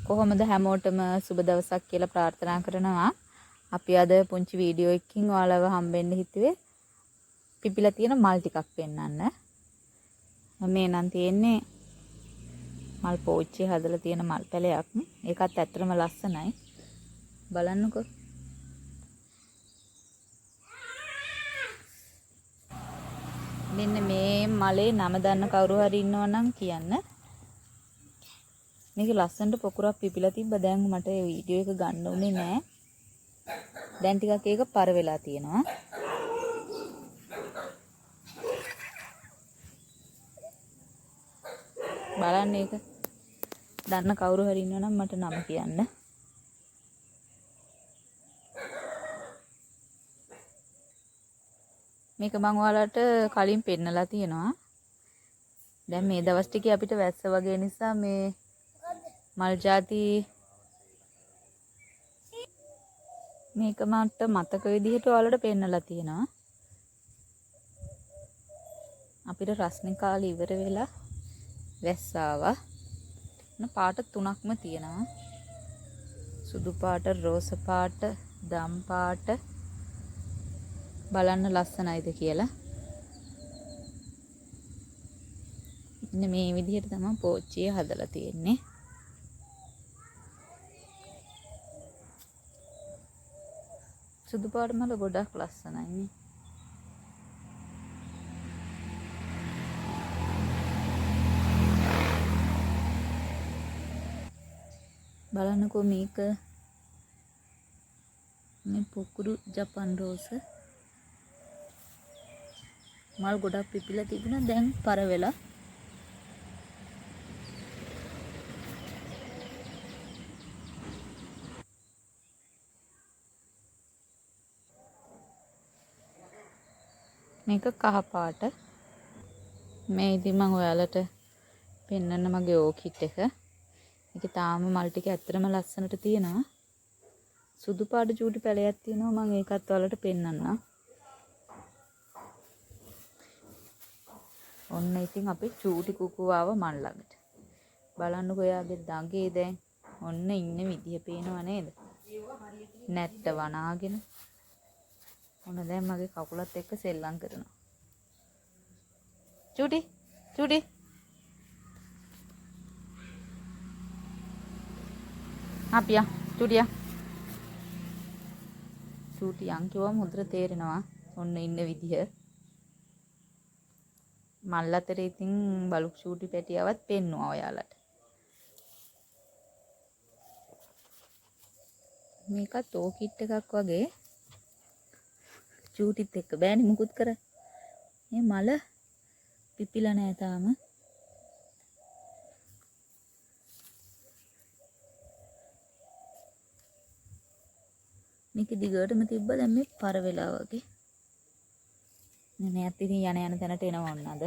කොහොමද හැමෝටම සුබ දවසක් කියලා ප්‍රාර්ථනා කරනවා. අපි අද පුංචි වීඩියෝ එකකින් ඔයාලව හම්බෙන්න හිතුවේ පිපිලා තියෙන මල් ටිකක් පෙන්වන්න. මේ නම් තියෙන්නේ මල් පෝච්චිය හදලා තියෙන මල් පැලයක්. ඒකත් ඇත්තටම ලස්සනයි. බලන්නකෝ. මෙන්න මේ මලේ නම දන්න කවුරු හරි ඉන්නවා නම් කියන්න. මේක ලස්සනට පොකුරක් පිපිලා තිබ්බ. දැන් මට ඒ වීඩියෝ එක ගන්න උනේ නෑ. දැන් ටිකක් ඒක පර වෙලා තියෙනවා. බලන්න ඒක. දන්න කවුරු හරි ඉන්නවා නම් මට නම කියන්න. මේක මම ඔයාලට කලින් පෙන්නලා තියෙනවා. දැන් මේ දවස් ටිකේ අපිට වැස්ස වගේ නිසා මේ මල් ಜಾති මේක මට මතක විදිහට ඔයාලට පෙන්නලා තියෙනවා. අපිට රස්නේ කාලේ ඉවර වෙලා වැස්ස ආවා. පාට තුනක්ම තියෙනවා. සුදු පාට, රෝස පාට, දම් පාට. බලන්න ලස්සනයිද කියලා. ඉන්න මේ විදිහට තමයි පෝච්චිය හදලා තියෙන්නේ. සුදු පාට මල ගොඩක් ලස්සනයි නේ. බලන්නකෝ මේක මේ පොකුරු ජපන් රෝස මල් ගොඩක් පිපිලා තිබුණා. දැන් පර වෙලා මේක කහ පාට. මේ ඉතින් මම ඔයාලට පෙන්වන්න මගේ ඕකිඩ් එක. මේකේ තාම මල් ටික ඇත්තටම ලස්සනට තියෙනවා. සුදු පාට චූටි පැලයක් තියෙනවා. මම ඒකත් ඔයාලට පෙන්වන්නම්. ඔන්න ඉතින් අපි චූටි කුකුව ආව මල් ළඟට. බලන්නකෝ එයාගේ දඟේ දැන් ඔන්න ඉන්න විදිය පේනව නේද? නැට්ට වනාගෙන. ඔන්න දැන් මගේ කකුලත් එක්ක සෙල්ලම් කරනවා. චූටි චූටි අපියා චූටියා චූටියන් කිව්වම හොඳට තේරෙනවා. ඔන්න ඉන්න විදිය. මල් අතරේ ඉතින් බලු චූටි පැටියවත් පෙන්නවා ඔයාලට. මේකත් ඕකිඩ් එකක් වගේ. චූටිත් එක්ක බෑනේ මුකුත් කර. මේ මල පිපිලා නැහැ තාම. මේක දිගටම තිබ්බ. දැන් මේ පර වෙලා වගේ. මෙන්නත් ඉතින් යන තැනට එනවා ඔන්න අද.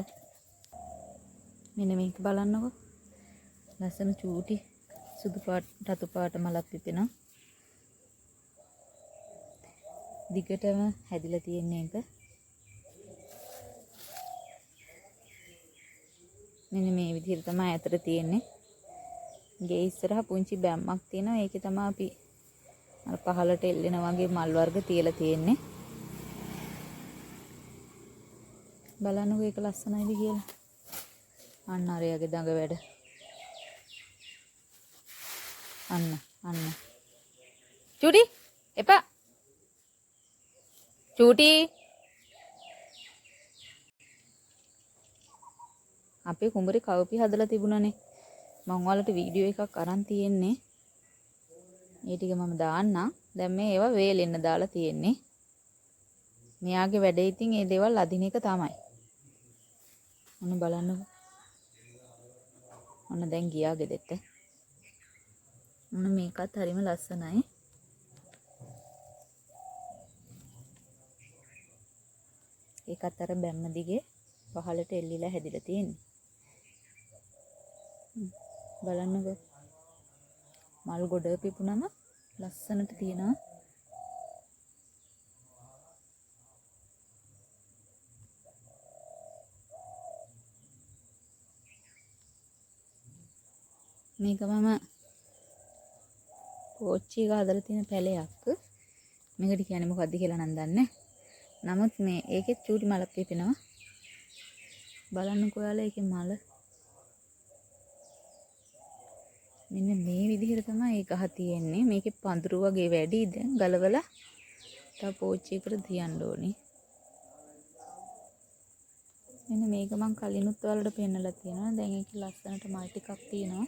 මෙන්න මේක බලන්නකෝ. ලස්සන චූටි සුදු පාට රතු පාට මලක් පිපෙනවා. දිගටම හැදිලා තියෙන එක. මෙන්න මේ විදිහට තමයි අතර තියෙන්නේ. ගේ ඉස්සරහා පුංචි බැම්මක් තියෙනවා. ඒකේ තමයි අපි අර පහලට එල්ලෙන වගේ මල් වර්ග තියලා තියෙන්නේ. බලන්නකෝ ඒක ලස්සනයිද කියලා. අන්න අරයාගේ දඟ වැඩ. අන්න. චූටි එපා. චූටි අපේ කුඹරේ කවපි හදලා තිබුණානේ. මම ඔයාලට වීඩියෝ එකක් අරන් තියෙන්නේ. ඒ ටික මම දාන්නම්. දැන් මේ ඒවා වේලෙන්න දාලා තියෙන්නේ. මෙයාගේ වැඩේ ඉතින් මේ දේවල් අදින එක තමයි. ඔන්න බලන්නකෝ. ඔන්න දැන් ගියා ගෙදෙට්ට. ඔන්න මේකත් හරිම ලස්සනයි. ඒකත් අර බැම්ම දිගේ පහලට එල්ලිලා හැදිලා තියෙන්නේ. බලන්නකෝ. මල් ගොඩ පිපුණම ලස්සනට තියෙනවා. මේක මම පෝච්චි එක හදලා තියෙන පැලයක්. මේකට කියන්නේ මොකද්ද කියලා නම් දන්නේ. නමුත් මේ ඒකෙත් චූටි මලක් පිපෙනවා. බලන්නකෝ ඔයාලා ඒකේ මල. මෙන්න මේ විදිහට තමයි ඒ ගහ තියෙන්නේ. මේකේ පඳුරු වගේ වැඩි දැන් ගලවලා තව පෝච්චි එකට තියන්න ඕනේ. මෙන්න මේක මම කලිනුත් ඔයාලට පෙන්නලා තියෙනවා. දැන් ඒකේ ලස්සනට මල් ටිකක් තියෙනවා.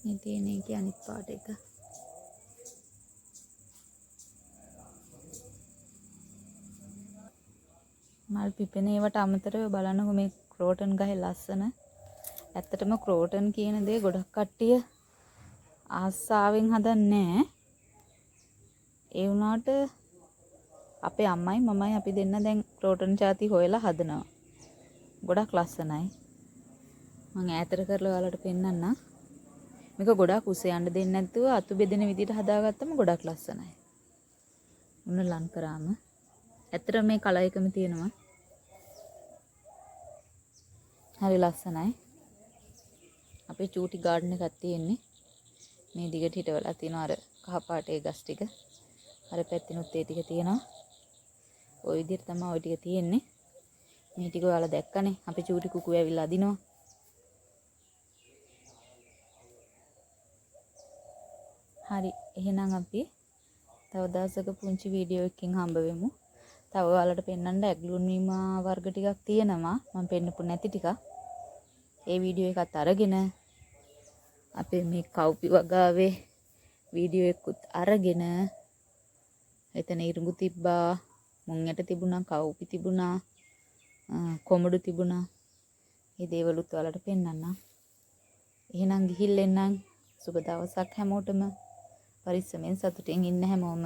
මේ තියෙන එකේ අනිත් පාට එක. මල් පිපෙන ඒවට අමතරව බලන්නකො මේ ක්‍රෝටන් ගහේ ලස්සන. ඇත්තටම ක්‍රෝටන් කියන දේ ගොඩක් කට්ටිය ආසාවෙන් හදන්නේ. ඒ වුණාට අපේ අම්මයි මමයි අපි දෙන්න දැන් ක්‍රෝටන් ಜಾති හොයලා හදනවා. ගොඩක් ලස්සනයි. මම ඈතට කරලා ඔයාලට පෙන්නන්නම්. මේක ගොඩක් උස යන්න දෙන්නේ නැතුව අතු බෙදෙන විදිහට හදාගත්තම ගොඩක් ලස්සනයි. උන්න ලං කරාම ඇත්තට මේ කලර් එකම තියෙනවා. හරි ලස්සනයි. අපේ චූටි ගාඩන් එකක් තියෙන්නේ. මේ දිගට හිටවලා තියෙනවා අර කහ පාටේ ගස් ටික. අර පැත්තෙනුත් ඒ ටික තියෙනවා. ওই විදිහට තමයි ওই ටික තියෙන්නේ. මේ ටික ඔයාලා දැක්කනේ. අපේ චූටි කුකු ඇවිල්ලා අදිනවා. හරි එහෙනම් අපි තව දවසක පුංචි වීඩියෝ එකකින් හම්බ වෙමු. තව ඔයාලට පෙන්වන්න ඇග්ලුනිමා වර්ග ටිකක් තියෙනවා. මම පෙන්නපු නැති ටිකක්. ඒ වීඩියෝ එකත් අරගෙන අපේ මේ කව්පි වගාවේ වීඩියෝ එකකුත් අරගෙන එතන ඉරුඟු තිබ්බා, මුං යට තිබුණා, කව්පි තිබුණා, කොමඩු තිබුණා. මේ දේවලුත් ඔයාලට පෙන්වන්නම්. එහෙනම් ගිහිල්ලා එන්නම්. සුබ දවසක් හැමෝටම. පරිස්සමෙන් සතුටින් ඉන්න හැමෝම.